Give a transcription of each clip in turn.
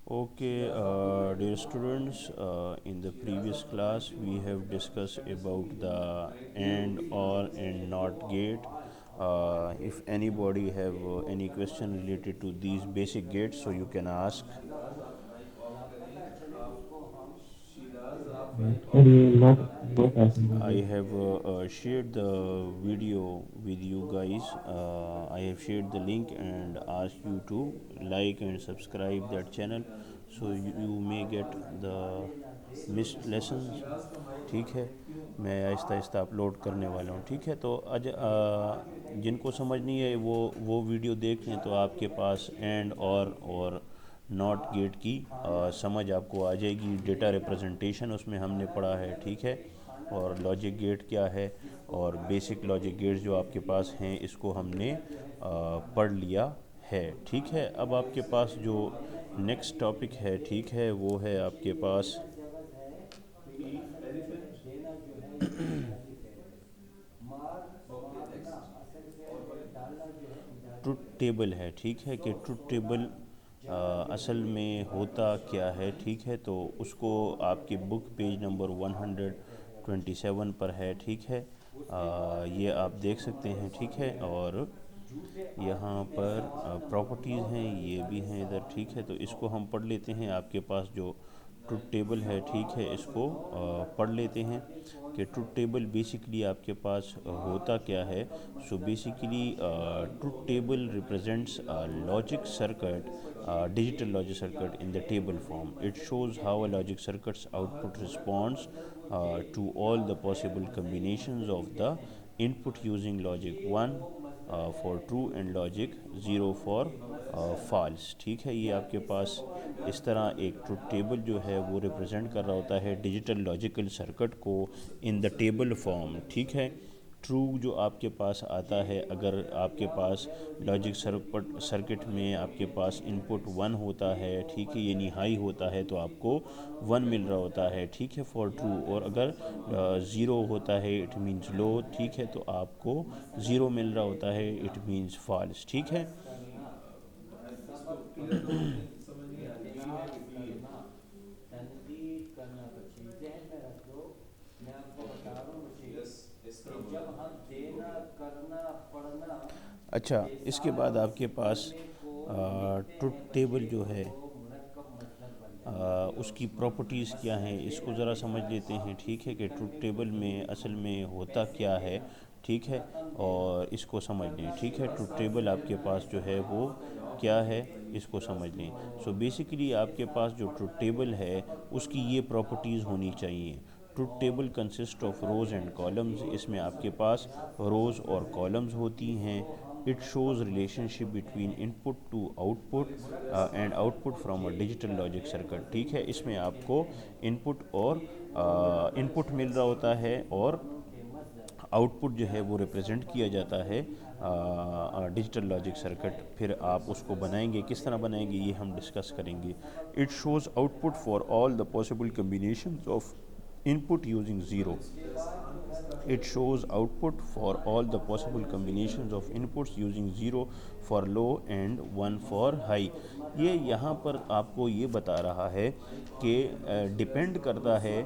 Okay, dear students, in the previous class we have discussed about the AND, OR and NOT gate. If anybody have any question related to these basic gates, so you can ask. Sorry, not I happening. have shared the video with you guys. I have shared the link and asked you to like and subscribe that channel so you may get the missed lessons. ٹھیک ہے. میں آہستہ آہستہ upload کرنے والا ہوں. ٹھیک ہے, تو جن کو سمجھ نہیں ہے وہ ویڈیو دیکھ لیں تو آپ کے پاس اینڈ اور ناٹ گیٹ کی سمجھ آپ کو آ جائے گی. ڈیٹا ریپرزنٹیشن اس میں ہم نے پڑھا ہے. ٹھیک ہے, اور لاجک گیٹ کیا ہے اور بیسک لاجک گیٹس جو آپ کے پاس ہیں اس کو ہم نے پڑھ لیا ہے. ٹھیک ہے, اب آپ کے پاس جو نیکسٹ ٹاپک ہے, ٹھیک ہے, وہ ہے آپ کے پاس ٹروتھ ٹیبل ہے. ٹھیک ہے, کہ ٹروتھ ٹیبل اصل میں ہوتا کیا ہے. ٹھیک ہے, تو اس کو آپ کے بک پیج نمبر 127 پر ہے. ٹھیک ہے, یہ آپ دیکھ سکتے ہیں. ٹھیک ہے, اور یہاں پر پراپرٹیز ہیں, یہ بھی ہیں ادھر. ٹھیک ہے, تو اس کو ہم پڑھ لیتے ہیں. آپ کے پاس جو ٹروتھ ٹیبل ہے, ٹھیک ہے, اس کو پڑھ لیتے ہیں کہ ٹروتھ ٹیبل بیسکلی آپ کے پاس ہوتا کیا ہے. So basically truth table represents logic circuit, digital logic circuit in the table form. It shows how a logic circuit's output responds to all the possible combinations of the input using logic 1 for true and logic 0 for false. ٹھیک ہے, یہ آپ کے پاس اس طرح ایک truth table جو ہے وہ ریپرزینٹ کر رہا ہوتا ہے ڈیجیٹل لاجیکل سرکٹ کو ان دا ٹیبل فارم. ٹھیک ہے, ٹرو جو آپ کے پاس آتا ہے, اگر آپ کے پاس لاجک سرکٹ میں آپ کے پاس ان پٹ 1 ہوتا ہے, ٹھیک ہے, یعنی ہائی ہوتا ہے, تو آپ کو 1 مل رہا ہوتا ہے. ٹھیک ہے, فار ٹرو. اور اگر 0 ہوتا ہے اٹ مینس لو. ٹھیک ہے, تو آپ کو 0 مل رہا ہوتا ہے, اٹ مینس فالس. ٹھیک ہے, اچھا, اس کے بعد آپ کے پاس ٹروتھ ٹیبل جو ہے اس کی پراپرٹیز کیا ہیں, اس کو ذرا سمجھ لیتے ہیں. ٹھیک ہے, کہ ٹروتھ ٹیبل میں اصل میں ہوتا کیا ہے. ٹھیک ہے, اور اس کو سمجھ لیں. ٹھیک ہے, ٹروتھ ٹیبل آپ کے پاس جو ہے وہ کیا ہے, اس کو سمجھ لیں. سو بیسیکلی آپ کے پاس جو ٹروتھ ٹیبل ہے اس کی یہ پراپرٹیز ہونی چاہیے. Truth table consist of rows and columns. اس میں آپ کے پاس روز اور کالمز ہوتی ہیں. It shows relationship between input to output and output from a digital logic circuit. ٹھیک ہے, اس میں آپ کو ان پٹ اور ان پٹ مل رہا ہوتا ہے اور آؤٹ پٹ جو ہے وہ ریپرزینٹ کیا جاتا ہے ڈیجیٹل لاجک سرکٹ. پھر آپ اس کو بنائیں گے, کس طرح بنائیں گے یہ ہم ڈسکس کریں گے. It shows output for all the possible combinations of input using 0. It shows output for all the possible combinations of inputs using 0 for low and 1 for high. یہ یہاں پر آپ کو یہ بتا رہا ہے کہ ڈپینڈ کرتا ہے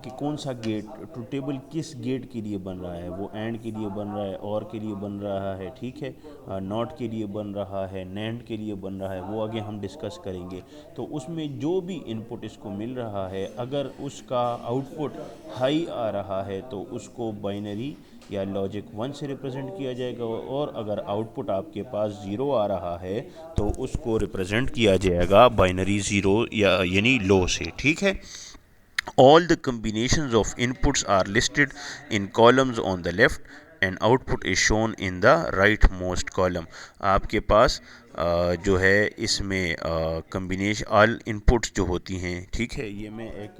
کہ کون سا گیٹ ٹروتھ ٹیبل کس گیٹ کے لیے بن رہا ہے. وہ اینڈ کے لیے بن رہا ہے, اور کے لیے بن رہا ہے. ٹھیک ہے, ناٹ کے لیے بن رہا ہے, نینڈ کے لیے بن رہا ہے, وہ آگے ہم ڈسکس کریں گے. تو اس میں جو بھی ان پٹ اس کو مل رہا ہے, اگر اس کا آؤٹ پٹ ہائی آ رہا ہے تو اس کو بائنری یا لاجک 1 سے ریپرزینٹ کیا جائے گا, اور اگر آؤٹ پٹ آپ کے پاس 0 آ رہا ہے تو اس کو ریپرزینٹ کیا جائے گا بائنری 0 یا یعنی لو سے. ٹھیک ہے, all the combinations of inputs are listed in columns on the left and output is shown in the rightmost column. آپ کے پاس جو ہے اس میں کمبینیشن آل انپٹس جو ہوتی ہیں. ٹھیک ہے, یہ میں ایک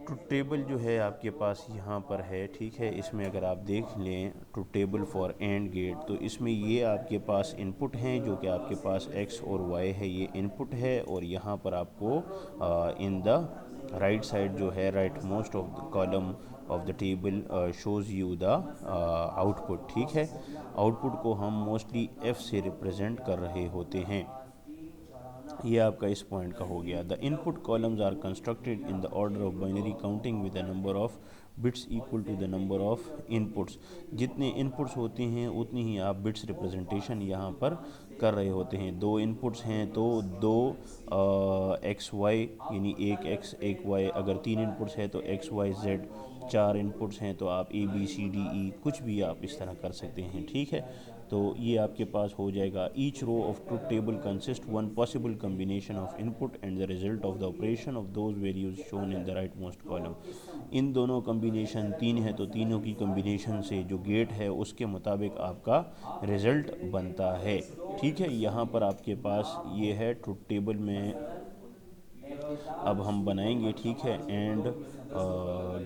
ٹروتھ ٹیبل جو ہے آپ کے پاس یہاں پر ہے. ٹھیک ہے, اس میں اگر آپ دیکھ لیں truth table for AND gate, تو اس میں یہ آپ کے پاس ان پٹ ہیں جو کہ آپ کے پاس ایکس اور وائی ہے, یہ ان پٹ ہے. اور یہاں پر آپ کو ان دا رائٹ سائڈ جو ہے rightmost of the column of the table shows you the آؤٹ پٹ. ٹھیک ہے, آؤٹ پٹ کو ہم موسٹلی ایف سے ریپرزینٹ کر رہے ہوتے ہیں. یہ آپ کا اس پوائنٹ کا ہو گیا. The input columns are constructed in the order of binary counting with a number of bits equal to the number of inputs. جتنے ان پٹس ہوتے ہیں اتنی ہی آپ بٹس ریپرزنٹیشن یہاں پر کر رہے ہوتے ہیں. دو ان پٹس ہیں تو دو ایکس وائی یعنی ایک ایکس ایک وائی. اگر تین ان پٹس ہے تو ایکس وائی زیڈ. چار ان پٹس ہیں تو آپ اے بی سی ڈی ای کچھ بھی آپ اس طرح کر سکتے ہیں. ٹھیک ہے, تو یہ آپ کے پاس ہو جائے گا. Each row of truth table consist one possible combination of input and the result of the operation of those values shown in the rightmost column. ان دونوں کمبینیشن تین ہے تو تینوں کی کمبینیشن سے جو گیٹ ہے اس کے مطابق آپ کا رزلٹ بنتا ہے. ٹھیک ہے, یہاں پر آپ کے پاس یہ ہے ٹروتھ ٹیبل میں اب ہم بنائیں گے. ٹھیک ہے, اینڈ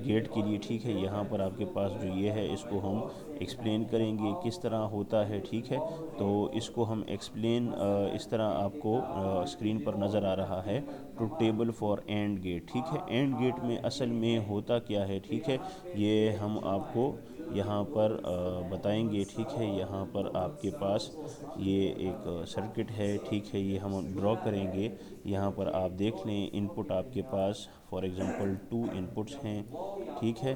گیٹ کے لیے. ٹھیک ہے, یہاں پر آپ کے پاس جو یہ ہے اس کو ہم ایکسپلین کریں گے کس طرح ہوتا ہے. ٹھیک ہے, تو اس کو ہم ایکسپلین اس طرح آپ کو اسکرین پر نظر آ رہا ہے truth table for AND gate. ٹھیک ہے, اینڈ گیٹ میں اصل میں ہوتا کیا ہے. ٹھیک ہے, یہ ہم آپ کو یہاں پر بتائیں گے. ٹھیک ہے, یہاں پر آپ کے پاس یہ ایک سرکٹ ہے. ٹھیک ہے, یہ ہم ڈرا کریں گے. یہاں پر آپ دیکھ لیں ان پٹ آپ کے پاس فار ایگزامپل 2 ان پٹس ہیں. ٹھیک ہے,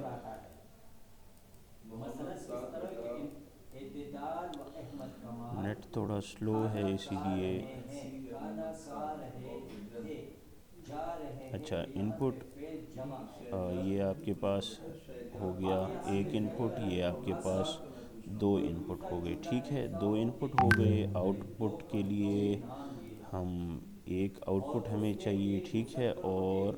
نیٹ تھوڑا سلو ہے اسی لیے. اچھا, ان پٹ یہ آپ کے پاس ہو گیا ایک ان پٹ. یہ آپ کے پاس دو ان پٹ ہو گئے. ٹھیک ہے, دو ان پٹ ہو گئے. آؤٹ پٹ کے لیے ہم ایک آؤٹ پٹ ہمیں چاہیے. ٹھیک ہے, اور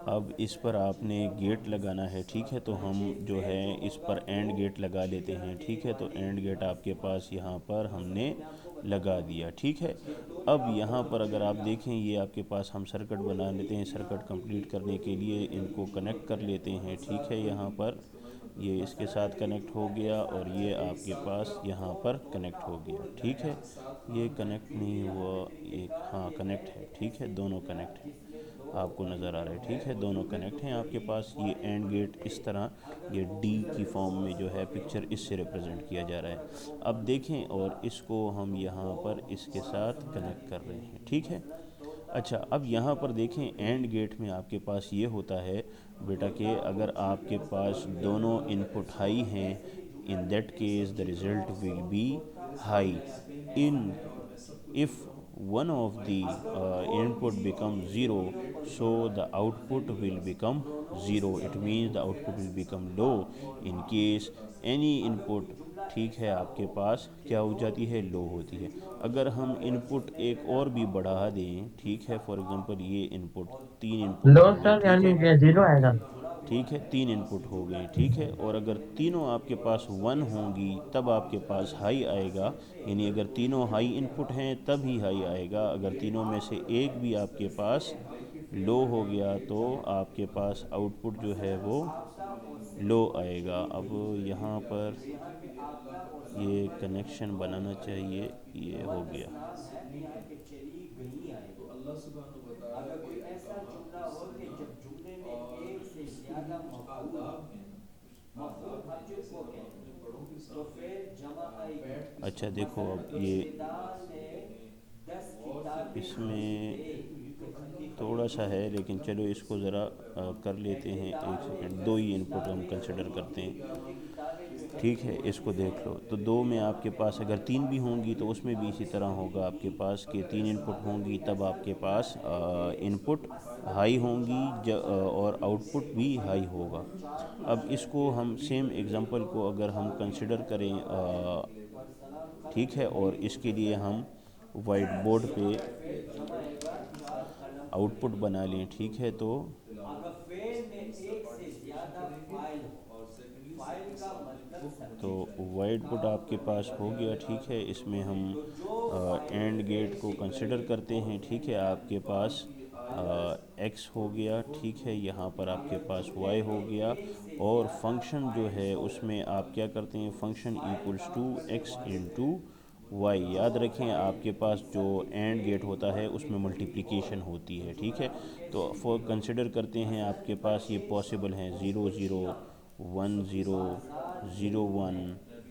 اب اس پر آپ نے گیٹ لگانا ہے. ٹھیک ہے, تو ہم جو ہے اس پر اینڈ گیٹ لگا لیتے ہیں. ٹھیک ہے, تو اینڈ گیٹ آپ کے پاس یہاں پر ہم نے لگا دیا. ٹھیک ہے, اب یہاں پر اگر آپ دیکھیں یہ آپ کے پاس ہم سرکٹ بنا لیتے ہیں. سرکٹ کمپلیٹ کرنے کے لیے ان کو کنیکٹ کر لیتے ہیں. ٹھیک ہے, یہاں پر یہ اس کے ساتھ کنیکٹ ہو گیا اور یہ آپ کے پاس یہاں پر کنیکٹ ہو گیا. ٹھیک ہے, یہ کنیکٹ نہیں ہوا, ایک ہاں کنیکٹ ہے. ٹھیک ہے, دونوں کنیکٹ ہیں آپ کو نظر آ رہا ہے. ٹھیک ہے, دونوں کنیکٹ ہیں آپ کے پاس. یہ اینڈ گیٹ اس طرح یہ ڈی کی فارم میں جو ہے پکچر اس سے ریپرزنٹ کیا جا رہا ہے. اب دیکھیں, اور اس کو ہم یہاں پر اس کے ساتھ کنیکٹ کر رہے ہیں. ٹھیک ہے, اچھا, اب یہاں پر دیکھیں اینڈ گیٹ میں آپ کے پاس یہ ہوتا ہے بیٹا کہ اگر آپ کے پاس دونوں ان پٹ ہائی ہیں in that case the result will be high. In if one of the input becomes zero, so the output will become zero. It means the output will become low in case any input ٹھیک ہے آپ کے پاس کیا ہو جاتی ہے, لو ہوتی ہے. اگر ہم ان پٹ ایک اور بھی بڑھا دیں. ٹھیک ہے, فار ایگزامپل یہ ان پٹ 3 ان پٹ لو ہو گئے. سر ٹھیک یعنی ہے, کہ زیرو آئے گا. ٹھیک ہے, 3 ان پٹ ہو گئے. ٹھیک ہے, اور اگر تینوں آپ کے پاس 1 ہوں گی تب آپ کے پاس ہائی آئے گا. یعنی اگر تینوں ہائی ان پٹ ہیں تب ہی ہائی آئے گا. اگر تینوں میں سے ایک بھی آپ کے پاس لو ہو گیا تو آپ کے پاس آؤٹ پٹ جو ہے وہ لو آئے گا. اب یہاں پر یہ کنیکشن بنانا چاہیے. یہ ہو گیا. اچھا دیکھو, اب یہ اس میں تھوڑا سا ہے لیکن چلو اس کو ذرا کر لیتے ہیں. ایک سیکنڈ, دو ہی ان پٹ ہم کنسیڈر کرتے ہیں. ٹھیک ہے, اس کو دیکھ لو تو دو میں آپ کے پاس اگر 3 بھی ہوں گی تو اس میں بھی اسی طرح ہوگا آپ کے پاس کہ 3 ان پٹ ہوں گی تب آپ کے پاس ان پٹ ہائی ہوں گی اور آؤٹ پٹ بھی ہائی ہوگا. اب اس کو ہم سیم ایگزامپل کو اگر ہم کنسیڈر کریں. ٹھیک ہے, اور اس کے لیے ہم وائٹ بورڈ پہ آؤٹ پٹ بنا لیں. ٹھیک ہے, تو وائٹ بورڈ آپ کے پاس ہو گیا. ٹھیک ہے, اس میں ہم اینڈ گیٹ کو کنسیڈر کرتے ہیں. ٹھیک ہے, آپ کے پاس ایکس ہو گیا. ٹھیک ہے, یہاں پر آپ کے پاس وائی ہو گیا, اور فنکشن جو ہے اس میں آپ کیا کرتے ہیں, function equals to X into Y. یاد رکھیں آپ کے پاس جو اینڈ گیٹ ہوتا ہے اس میں ملٹیپلیکیشن ہوتی ہے. ٹھیک ہے, تو فور کنسیڈر کرتے ہیں آپ کے پاس یہ پاسبل ہیں 0 0 1 0 0 1.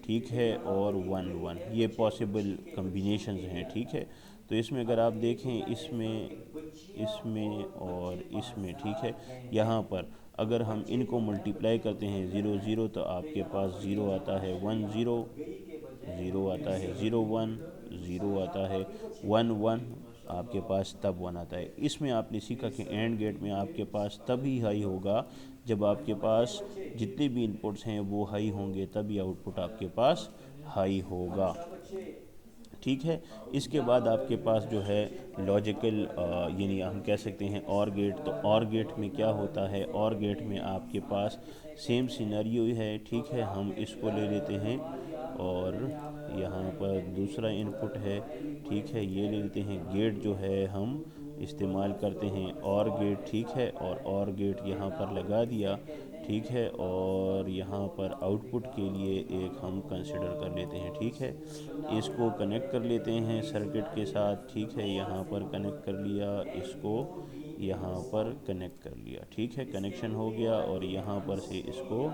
ٹھیک ہے, اور 1 1 یہ پاسبل کمبینیشنز ہیں. ٹھیک ہے, تو اس میں اگر آپ دیکھیں اس میں اور اس میں، ٹھیک ہے، یہاں پر اگر ہم ان کو ملٹیپلائی کرتے ہیں 0 0 تو آپ کے پاس 0 آتا ہے، 1 0 0 آتا ہے، 0 1 0 آتا ہے، 1 1 آپ کے پاس تب 1 آتا ہے۔ اس میں آپ نے سیکھا کہ اینڈ گیٹ میں آپ کے پاس تب ہی ہائی ہوگا جب آپ کے پاس جتنے بھی انپٹس ہیں وہ ہائی ہوں گے، تبھی آؤٹ پٹ آپ کے پاس ہائی ہوگا، ٹھیک ہے۔ اس کے بعد آپ کے پاس جو ہے لاجیکل، یعنی ہم کہہ سکتے ہیں اور گیٹ۔ تو اور گیٹ میں کیا ہوتا ہے؟ اور گیٹ میں آپ کے پاس سیم سینیریو ہے، ٹھیک ہے۔ ہم اس کو لے لیتے ہیں اور یہاں پر دوسرا ان پٹ ہے، ٹھیک ہے، یہ لے لیتے ہیں۔ گیٹ جو ہے ہم استعمال کرتے ہیں اور گیٹ، ٹھیک ہے، اور گیٹ یہاں پر لگا دیا، ٹھیک ہے، اور یہاں پر آؤٹ پٹ کے لیے ایک ہم کنسیڈر کر لیتے ہیں، ٹھیک ہے۔ اس کو کنیکٹ کر لیتے ہیں سرکٹ کے ساتھ، ٹھیک ہے، یہاں پر کنیکٹ کر لیا، اس کو یہاں پر کنیکٹ کر لیا، ٹھیک ہے، کنیکشن ہو گیا، اور یہاں پر سے اس کو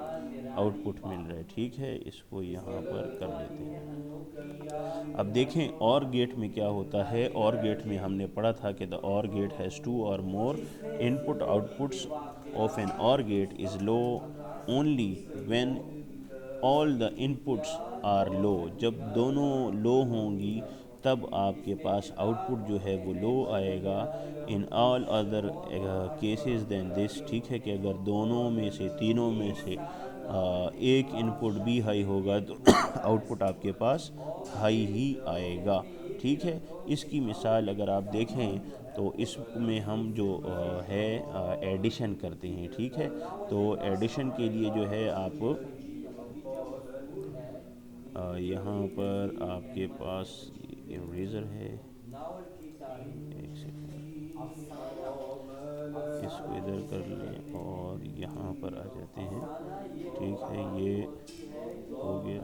آؤٹ پٹ مل رہا ہے، ٹھیک ہے۔ اس کو یہاں پر کر لیتے ہیں۔ اب دیکھیں اور گیٹ میں کیا ہوتا ہے۔ اور گیٹ میں ہم نے پڑھا تھا کہ the OR gate has 2 or more input outputs of an OR gate is low only when all the inputs are low۔ جب دونوں لو ہوں گی تب آپ کے پاس آؤٹ پٹ جو ہے وہ لو آئے گا۔ in all other cases than this، ٹھیک ہے، کہ اگر دونوں میں سے، تینوں میں سے ایک ان پٹ بھی ہائی ہوگا تو آؤٹ پٹ آپ کے پاس ہائی ہی آئے گا، ٹھیک ہے۔ اس کی مثال اگر آپ دیکھیں تو اس میں ہم جو ہے ایڈیشن کرتے ہیں، ٹھیک ہے۔ تو ایڈیشن کے لیے جو ہے آپ یہاں پر آپ کے پاس اریزر ہے، ایک سیکنڈ، اس کو ادھر کر لیں اور یہاں پر آ جاتے ہیں، ٹھیک ہے، یہ ہو گیا،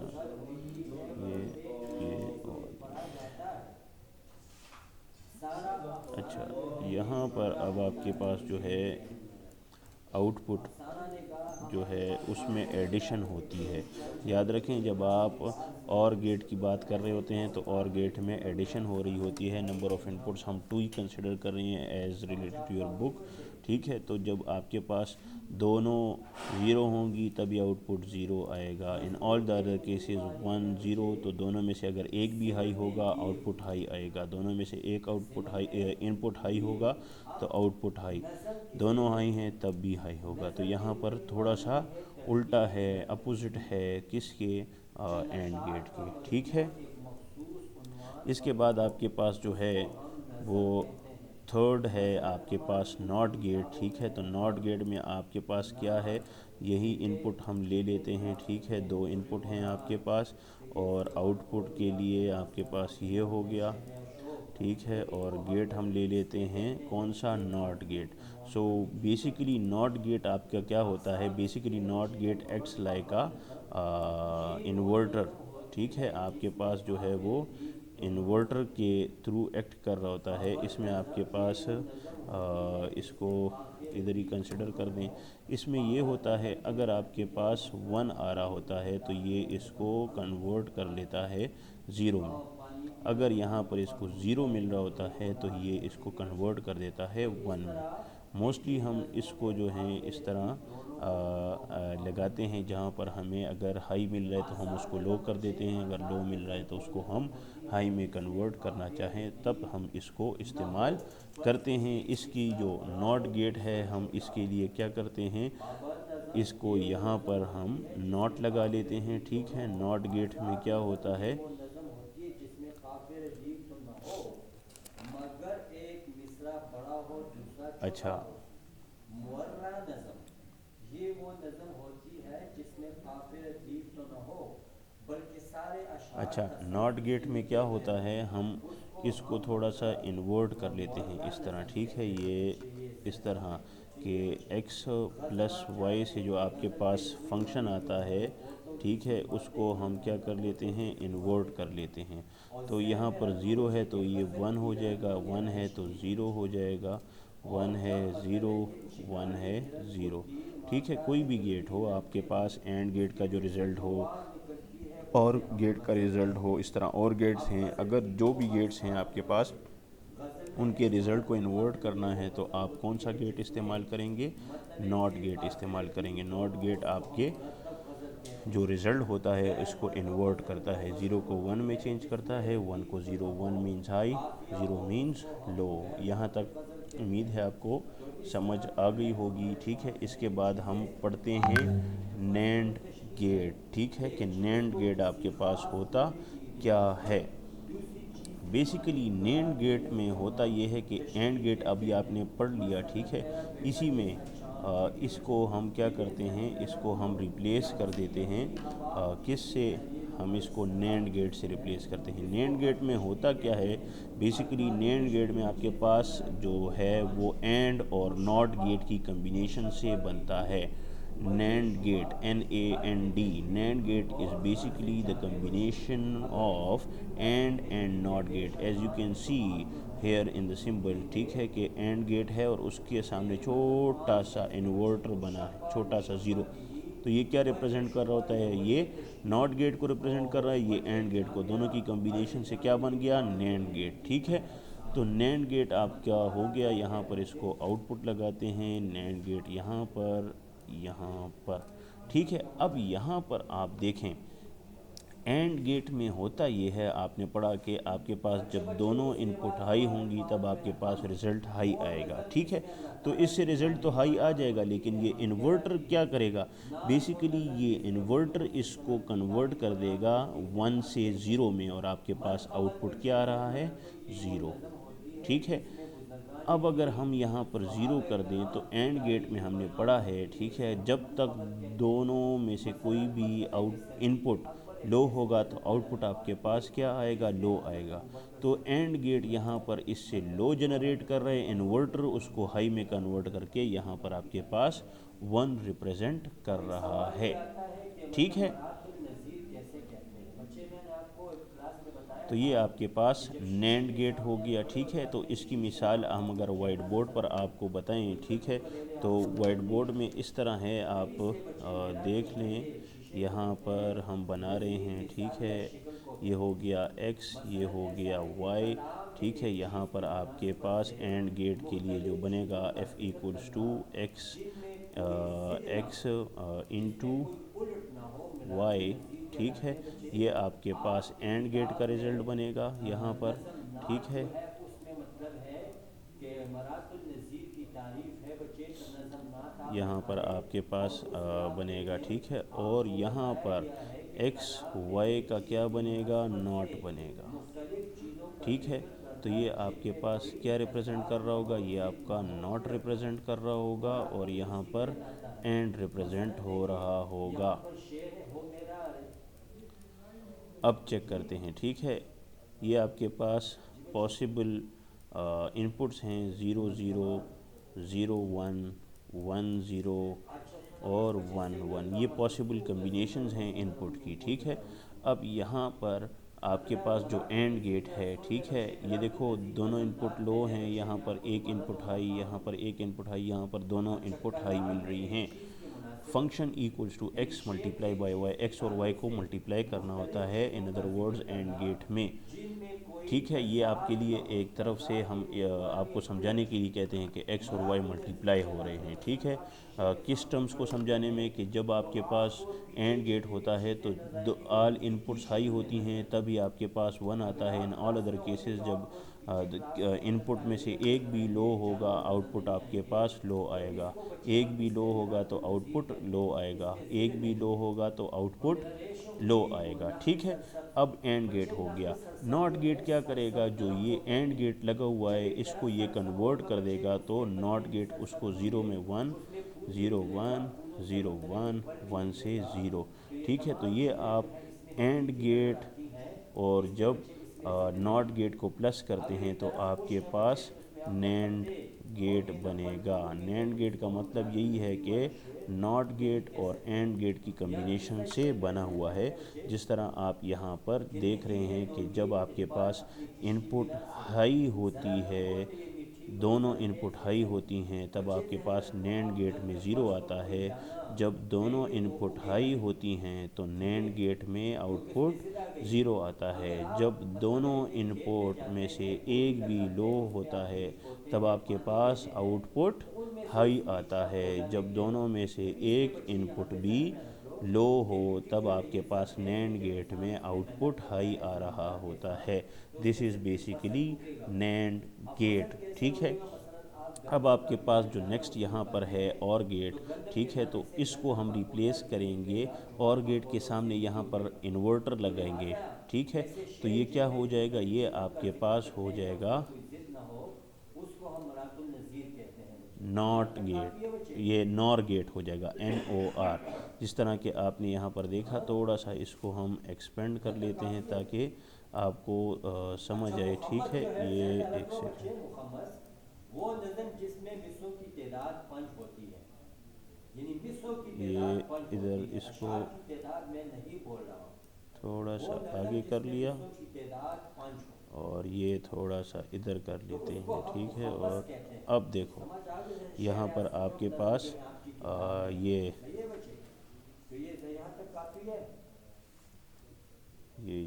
یہ اور اچھا، یہاں پر اب آپ کے پاس جو ہے آؤٹ پٹ جو ہے اس میں ایڈیشن ہوتی ہے۔ یاد رکھیں جب آپ اور گیٹ کی بات کر رہے ہوتے ہیں تو اور گیٹ میں ایڈیشن ہو رہی ہوتی ہے۔ نمبر آف انپٹس ہم 2 ہی کنسیڈر کر رہے ہیں as related to your book, ٹھیک ہے۔ تو جب آپ کے پاس دونوں 0 ہوں گی تبھی آؤٹ پٹ 0 آئے گا۔ ان آل دا ادر کیسز 1 0، تو دونوں میں سے اگر ایک بھی ہائی ہوگا آؤٹ پٹ ہائی آئے گا۔ دونوں میں سے ایک آؤٹ پٹ ہائی، ان پٹ ہائی ہوگا تو آؤٹ پٹ ہائی، دونوں ہائی ہیں تب بھی ہائی ہوگا۔ تو یہاں پر تھوڑا سا الٹا ہے، اپوزٹ ہے، کس کے؟ اینڈ گیٹ کے، ٹھیک ہے۔ اس کے بعد آپ کے پاس جو ہے وہ تھرڈ ہے آپ کے پاس ناٹ گیٹ، ٹھیک ہے۔ تو ناٹ گیٹ میں آپ کے پاس کیا ہے؟ یہی ان پٹ ہم لے لیتے ہیں، ٹھیک ہے، 2 ان پٹ ہیں آپ کے پاس، اور آؤٹ پٹ کے لیے آپ کے پاس یہ ہو گیا، ٹھیک ہے، اور گیٹ ہم لے لیتے ہیں کون سا؟ NOT gate. So basically NOT gate آپ کا کیا ہوتا ہے؟ Basically NOT gate acts like inverter, ٹھیک ہے۔ آپ کے پاس جو ہے وہ انورٹر کے تھرو ایکٹ کر رہا ہوتا ہے۔ اس میں آپ کے پاس اس کو ادھر ہی کنسیڈر کر دیں۔ اس میں یہ ہوتا ہے اگر آپ کے پاس 1 آ رہا ہوتا ہے تو یہ اس کو کنورٹ کر لیتا ہے 0 میں۔ اگر یہاں پر اس کو 0 مل رہا ہوتا ہے تو یہ اس کو کنورٹ کر دیتا ہے 1 میں۔ موسٹلی ہم اس کو جو ہیں اس طرح لگاتے ہیں، جہاں پر ہمیں اگر ہائی مل رہا ہے تو ہم اس کو لو کر دیتے ہیں، اگر لو مل رہا ہے تو اس کو ہم ہائی میں کنورٹ کرنا چاہیں تب ہم اس کو استعمال کرتے ہیں۔ اس کی جو ناٹ گیٹ ہے ہم اس کے لیے کیا کرتے ہیں؟ اس کو یہاں پر ہم ناٹ لگا لیتے ہیں، ٹھیک ہے۔ ناٹ گیٹ میں کیا ہوتا ہے؟ اچھا اچھا، ناٹ گیٹ میں کیا ہوتا ہے؟ ہم اس کو تھوڑا سا انورٹ کر لیتے ہیں اس طرح، ٹھیک ہے، یہ اس طرح کہ ایکس پلس وائی سے جو آپ کے پاس فنکشن آتا ہے، ٹھیک ہے، اس کو ہم کیا کر لیتے ہیں؟ انورٹ کر لیتے ہیں۔ تو یہاں پر 0 ہے تو یہ 1 ہو جائے گا، 1 ہے تو 0 ہو جائے گا، 1 ہے 0، 1 ہے 0، ٹھیک ہے۔ کوئی بھی گیٹ ہو آپ کے پاس، اینڈ گیٹ کا جو رزلٹ ہو، اور گیٹ کا رزلٹ ہو، اس طرح اور گیٹس ہیں، اگر جو بھی گیٹس ہیں آپ کے پاس ان کے رزلٹ کو انورٹ کرنا ہے تو آپ کون سا گیٹ استعمال کریں گے؟ ناٹ گیٹ استعمال کریں گے. ناٹ گیٹ آپ کے جو رزلٹ ہوتا ہے اس کو انورٹ کرتا ہے, 0 کو 1 میں چینج کرتا ہے, 1 کو 0. 1 مینز ہائی, 0 مینز لو. یہاں تک امید ہے آپ کو سمجھ آ گئی ہوگی. ٹھیک ہے, اس کے بعد ہم پڑھتے ہیں نینڈ گیٹ. ٹھیک ہے, کہ نینڈ گیٹ آپ کے پاس ہوتا کیا ہے. بیسیکلی نینڈ گیٹ میں ہوتا یہ ہے کہ اینڈ گیٹ ابھی آپ نے پڑھ لیا. ٹھیک ہے, اسی میں اس کو ہم کیا کرتے ہیں, اس کو ہم ریپلیس کر دیتے ہیں. کس سے؟ ہم اس کو نینڈ گیٹ سے ریپلیس کرتے ہیں. نینڈ گیٹ میں ہوتا کیا ہے, بیسیکلی نینڈ گیٹ میں آپ کے پاس جو ہے وہ اینڈ اور ناٹ گیٹ کی کمبینیشن سے بنتا ہے. NAND gate, NAND, NAND gate is basically the combination of and NOT gate, as you can see here in the symbol. ٹھیک ہے, کہ AND gate ہے اور اس کے سامنے چھوٹا سا انورٹر بنا ہے, چھوٹا سا 0. تو یہ کیا ریپرزینٹ کر رہا ہوتا ہے؟ یہ ناٹ گیٹ کو ریپرزینٹ کر رہا ہے, یہ اینڈ گیٹ کو. دونوں کی کمبینیشن سے کیا بن گیا؟ NAND gate. ٹھیک ہے, تو نینڈ گیٹ آپ کیا ہو گیا, یہاں پر اس کو آؤٹ پٹ لگاتے ہیں. نینڈ گیٹ یہاں پر, یہاں پر. ٹھیک ہے, اب یہاں پر آپ دیکھیں اینڈ گیٹ میں ہوتا یہ ہے, آپ نے پڑھا کہ آپ کے پاس جب دونوں ان پٹ ہائی ہوں گی تب آپ کے پاس رزلٹ ہائی آئے گا. ٹھیک ہے, تو اس سے رزلٹ تو ہائی آ جائے گا, لیکن یہ انورٹر کیا کرے گا؟ بیسیکلی یہ انورٹر اس کو کنورٹ کر دے گا 1 سے 0 میں, اور آپ کے پاس آؤٹ پٹ کیا آ رہا ہے؟ 0. ٹھیک ہے, اب اگر ہم یہاں پر 0 کر دیں تو اینڈ گیٹ میں ہم نے پڑھا ہے, ٹھیک ہے, جب تک دونوں میں سے کوئی بھی ان پٹ لو ہوگا تو آؤٹ پٹ آپ کے پاس کیا آئے گا؟ لو آئے گا. تو اینڈ گیٹ یہاں پر اس سے لو جنریٹ کر رہے, انورٹر اس کو ہائی میں کنورٹ کر کے یہاں پر آپ کے پاس 1 ریپرزینٹ کر رہا ہے. ٹھیک ہے, تو یہ آپ کے پاس نینڈ گیٹ ہو گیا. ٹھیک ہے, تو اس کی مثال ہم اگر وائٹ بورڈ پر آپ کو بتائیں, ٹھیک ہے, تو وائٹ بورڈ میں اس طرح ہے, آپ دیکھ لیں. یہاں پر ہم بنا رہے ہیں. ٹھیک ہے, یہ ہو گیا x, یہ ہو گیا y. ٹھیک ہے, یہاں پر آپ کے پاس اینڈ گیٹ کے لیے جو بنے گا f equals to x into y. ٹھیک ہے, یہ آپ کے پاس اینڈ گیٹ کا رزلٹ بنے گا یہاں پر. ٹھیک ہے, یہاں پر آپ کے پاس بنے گا. ٹھیک ہے, اور یہاں پر ایکس وائی کا کیا بنے گا؟ ناٹ بنے گا. ٹھیک ہے, تو یہ آپ کے پاس کیا ریپرزینٹ کر رہا ہوگا؟ یہ آپ کا ناٹ ریپرزینٹ کر رہا ہوگا, اور یہاں پر اینڈ ریپرزینٹ ہو رہا ہوگا. اب چیک کرتے ہیں. ٹھیک ہے, یہ آپ کے پاس پاسبل انپٹس ہیں 0 0 0 1 1 0 اور 1 1. یہ پاسبل کمبینیشنز ہیں ان پٹ کی. ٹھیک ہے, اب یہاں پر آپ کے پاس جو اینڈ گیٹ ہے, ٹھیک ہے, یہ دیکھو دونوں ان پٹ لو ہیں, یہاں پر ایک ان پٹ ہائی, یہاں پر ایک ان پٹ ہائی, یہاں پر دونوں ان پٹ ہائی مل رہی ہیں. Function equals to X multiply by Y, X اور وائی کو ملٹیپلائی کرنا ہوتا ہے in other words AND gate میں. ٹھیک ہے, یہ آپ کے لیے ایک طرف سے ہم آپ کو سمجھانے کے لیے کہتے ہیں کہ ایکس اور وائی ملٹیپلائی ہو رہے ہیں. ٹھیک ہے, کس ٹرمز کو سمجھانے میں؟ کہ جب آپ کے پاس اینڈ گیٹ ہوتا ہے تو آل ان پٹس ہائی ہوتی ہیں تبھی آپ کے پاس 1 آتا ہے. ان آل ادر کیسز جب ان پٹ میں سے ایک بھی لو ہوگا آؤٹ پٹ آپ کے پاس لو آئے گا, ایک بھی لو ہوگا تو آؤٹ پٹ لو آئے گا, ایک بھی لو ہوگا تو آؤٹ پٹ لو آئے گا. ٹھیک ہے, اب اینڈ گیٹ ہو گیا. ناٹ گیٹ کیا کرے گا؟ جو یہ اینڈ گیٹ لگا ہوا ہے اس کو یہ کنورٹ کر دے گا, تو ناٹ گیٹ اس کو 0 میں 1 0 1 0 1 1 سے 0. ٹھیک ہے, تو یہ آپ اینڈ گیٹ اور جب ناٹ گیٹ کو پلس کرتے ہیں تو آپ کے پاس نینڈ گیٹ بنے گا. نینڈ گیٹ کا مطلب یہی ہے کہ ناٹ گیٹ اور اینڈ گیٹ کی کمبینیشن سے بنا ہوا ہے. جس طرح آپ یہاں پر دیکھ رہے ہیں کہ جب آپ کے پاس ان پٹ ہائی ہوتی ہے دونوں ان پٹ ہائی ہوتی ہیں تب آپ کے پاس نینڈ گیٹ میں 0 آتا ہے. جب دونوں ان پٹ ہائی ہوتی ہیں تو نینڈ گیٹ میں آؤٹ پٹ 0 آتا ہے. جب دونوں ان پٹ میں سے ایک بھی لو ہوتا ہے تب آپ کے پاس آؤٹ پٹ ہائی آتا ہے. جب دونوں میں سے ایک ان پٹ بھی لو ہو تب آپ کے پاس نینڈ گیٹ میں آؤٹ پٹ ہائی آ رہا ہوتا ہے. دس از بیسیکلی نینڈ گیٹ. ٹھیک ہے. اب آپ کے پاس جو نیکسٹ یہاں پر ہے اور گیٹ. ٹھیک ہے. تو اس کو ہم ریپلیس کریں گے اور گیٹ کے سامنے یہاں پر انورٹر لگائیں گے. ٹھیک ہے. تو یہ کیا ہو جائے گا, یہ آپ کے پاس ہو جائے گا ناٹ گیٹ, یہ نور گیٹ ہو جائے گا NOR. جس طرح کہ آپ نے یہاں پر دیکھا, تھوڑا سا اس کو ہم ایکسپینڈ کر لیتے ہیں تاکہ آپ کو سمجھ آئے. ٹھیک ہے. یہ ایک سیکنڈ, وہ نظم جس میں مصروں کی تعداد 5 ہوتی ہے, یعنی مصروں کی یہ تعداد 5 ادھر ہوتی ہے, اس کو اشعار کی تعداد میں نہیں بول رہا ہوں. تھوڑا وہ سا نظم آگے جس کر میں لیا مصروں کی تعداد 5 ہو اور یہ تھوڑا سا ادھر کر تو لیتے اس کو ہیں. ہم ٹھیک ہے. اور مخمس کہتے ہیں. اب دیکھو سمجھ آ گئی ہے, یہاں شعر پر ایسا آپ کے نظم پاس جو ہے آپ کی کتاب میں یہ صحیح ہے بچے, تو یہ یہاں تک کافی ہے.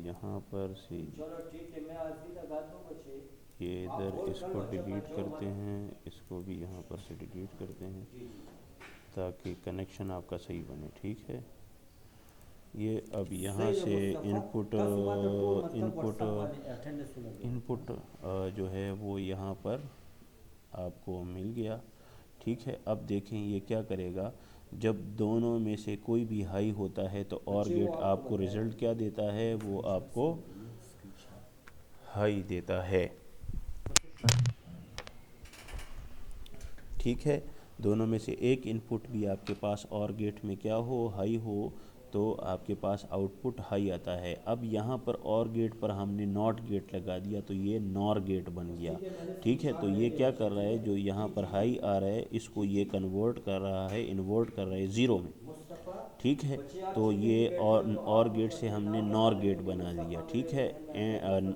یہاں پر سے چلو ٹھیک ہے, میں آج لگا دوں بچے. یہ آپ ادھر اور اس کر کو لو جب ڈیلیٹ بچے کرتے ہمارے. ہیں, اس کو بھی یہاں پر سے ڈیلیٹ کرتے ہیں جی تاکہ کنیکشن آپ کا صحیح بنے. ٹھیک ہے. یہ اب یہاں صحیح سے ہے. ان پٹ جو ہے وہ یہاں پر آپ کو مل گیا. ٹھیک ہے. اب دیکھیں یہ کیا کرے گا, جب دونوں میں سے کوئی بھی ہائی ہوتا ہے تو اور گیٹ آپ کو رزلٹ کیا دیتا ہے, وہ آپ کو ہائی دیتا ہے. ٹھیک ہے. دونوں میں سے ایک ان پٹ بھی آپ کے پاس اور گیٹ میں کیا ہو, ہائی ہو, تو آپ کے پاس آؤٹ پٹ ہائی آتا ہے. اب یہاں پر اور گیٹ پر ہم نے ناٹ گیٹ لگا دیا تو یہ نور گیٹ بن گیا. ٹھیک ہے. تو یہ کیا کر رہا ہے, جو یہاں پر ہائی آ رہا ہے اس کو یہ کنورٹ کر رہا ہے, انورٹ کر رہا ہے 0 میں. ٹھیک ہے. تو یہ اور گیٹ سے ہم نے نور گیٹ بنا دیا. ٹھیک ہے.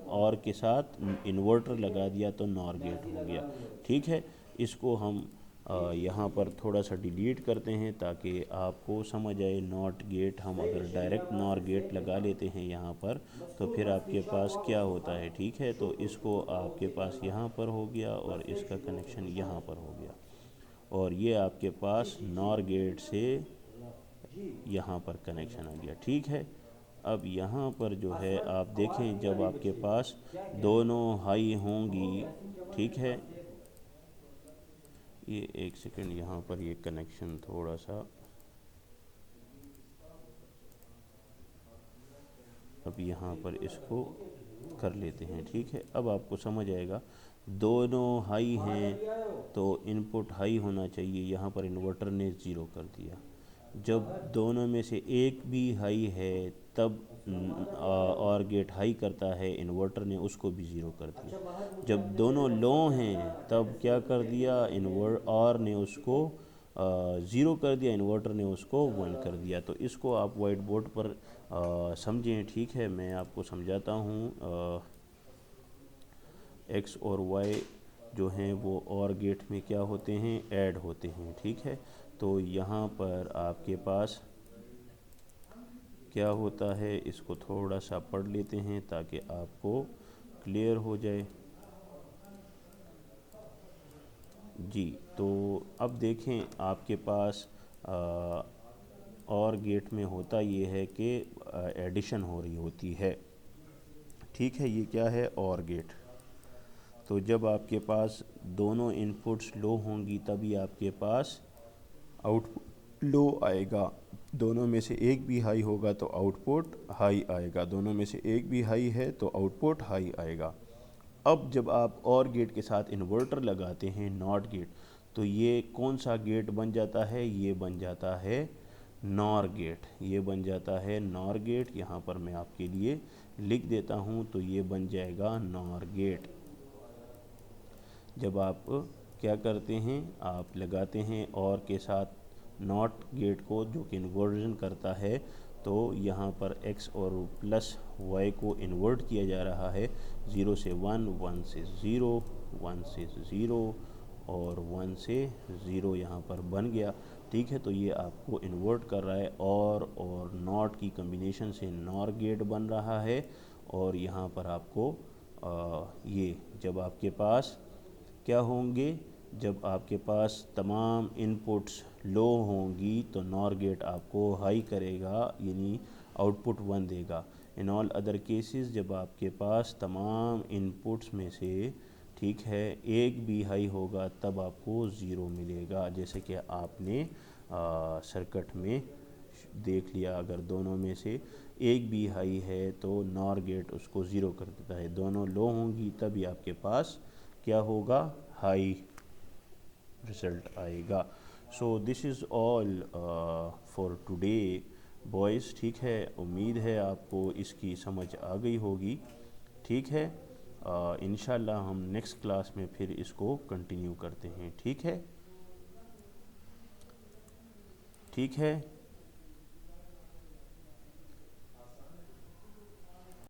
اور کے ساتھ انورٹر لگا دیا تو نور گیٹ ہو گیا. ٹھیک ہے. اس کو ہم یہاں پر تھوڑا سا ڈیلیٹ کرتے ہیں تاکہ آپ کو سمجھ آئے. ناٹ گیٹ ہم اگر ڈائریکٹ نور گیٹ لگا لیتے ہیں یہاں پر تو پھر آپ کے پاس کیا ہوتا ہے. ٹھیک ہے. تو اس کو آپ کے پاس یہاں پر ہو گیا اور اس کا کنیکشن یہاں پر ہو گیا, اور یہ آپ کے پاس نور گیٹ سے یہاں پر کنیکشن آ گیا. ٹھیک ہے. اب یہاں پر جو ہے آپ دیکھیں, جب آپ کے پاس دونوں ہائی ہوں گی. ٹھیک ہے. یہ ایک سیکنڈ, یہاں پر یہ کنیکشن تھوڑا سا, اب یہاں پر اس کو کر لیتے ہیں. ٹھیک ہے. اب آپ کو سمجھ آئے گا, دونوں ہائی ہیں تو ان پٹ ہائی ہونا چاہیے. یہاں پر انورٹر نے 0 کر دیا. جب دونوں میں سے ایک بھی ہائی ہے تب اور گیٹ ہائی کرتا ہے, انورٹر نے اس کو بھی 0 کر دیا. جب دونوں لو ہیں تب کیا کر دیا, اور نے اس کو 0 کر دیا, انورٹر نے اس کو 1 کر دیا. تو اس کو آپ وائٹ بورڈ پر سمجھیں. ٹھیک ہے. میں آپ کو سمجھاتا ہوں. ایکس اور وائی جو ہیں وہ اور گیٹ میں کیا ہوتے ہیں, ایڈ ہوتے ہیں. ٹھیک ہے. تو یہاں پر آپ کے پاس کیا ہوتا ہے, اس کو تھوڑا سا پڑھ لیتے ہیں تاکہ آپ کو کلیئر ہو جائے. جی. تو اب دیکھیں آپ کے پاس اور گیٹ میں ہوتا یہ ہے کہ ایڈیشن ہو رہی ہوتی ہے. ٹھیک ہے. یہ کیا ہے, اور گیٹ. تو جب آپ کے پاس دونوں ان پٹس لو ہوں گی تبھی آپ کے پاس آؤٹ پٹ لو آئے گا. دونوں میں سے ایک بھی ہائی ہوگا تو آؤٹ پٹ ہائی آئے گا. دونوں میں سے ایک بھی ہائی ہے تو آؤٹ پٹ ہائی آئے گا. اب جب آپ اور گیٹ کے ساتھ انورٹر لگاتے ہیں, ناٹ گیٹ, تو یہ کون سا گیٹ بن جاتا ہے, یہ بن جاتا ہے نور گیٹ. یہ بن جاتا ہے نور گیٹ. یہاں پر میں آپ کے لیے لکھ دیتا ہوں, تو یہ بن جائے گا نور گیٹ. جب آپ کیا کرتے ہیں, آپ لگاتے ہیں اور کے ساتھ ناٹ گیٹ کو جو کہ انورژن کرتا ہے, تو یہاں پر ایکس اور پلس وائی کو انورٹ کیا جا رہا ہے. 0 سے 1, 1 سے 0, 1 سے 0 اور 1 سے 0 یہاں پر بن گیا. ٹھیک ہے, تو یہ آپ کو انورٹ کر رہا ہے اور ناٹ کی کمبینیشن سے نار گیٹ بن رہا ہے. اور یہاں پر آپ کو یہ جب آپ کے پاس کیا ہوں گے, جب آپ کے پاس تمام ان پٹس لو ہوں گی تو نار گیٹ آپ کو ہائی کرے گا, یعنی آؤٹ پٹ 1 دے گا. ان آل ادر کیسز جب آپ کے پاس تمام ان پٹس میں سے ٹھیک ہے ایک بھی ہائی ہوگا تب آپ کو 0 ملے گا. جیسے کہ آپ نے سرکٹ میں دیکھ لیا, اگر دونوں میں سے ایک بھی ہائی ہے تو نار گیٹ اس کو 0 کر دیتا ہے. دونوں لو ہوں گی تبھی آپ کے پاس کیا ہوگا, ہائی رزلٹ آئے گا. سو دس از آل فار ٹوڈے بوائز. ٹھیک ہے, امید ہے آپ کو اس کی سمجھ آ گئی ہوگی. ٹھیک ہے, انشاءاللہ ہم نیکسٹ کلاس میں پھر اس کو کنٹینیو کرتے ہیں. ٹھیک ہے, ٹھیک ہے.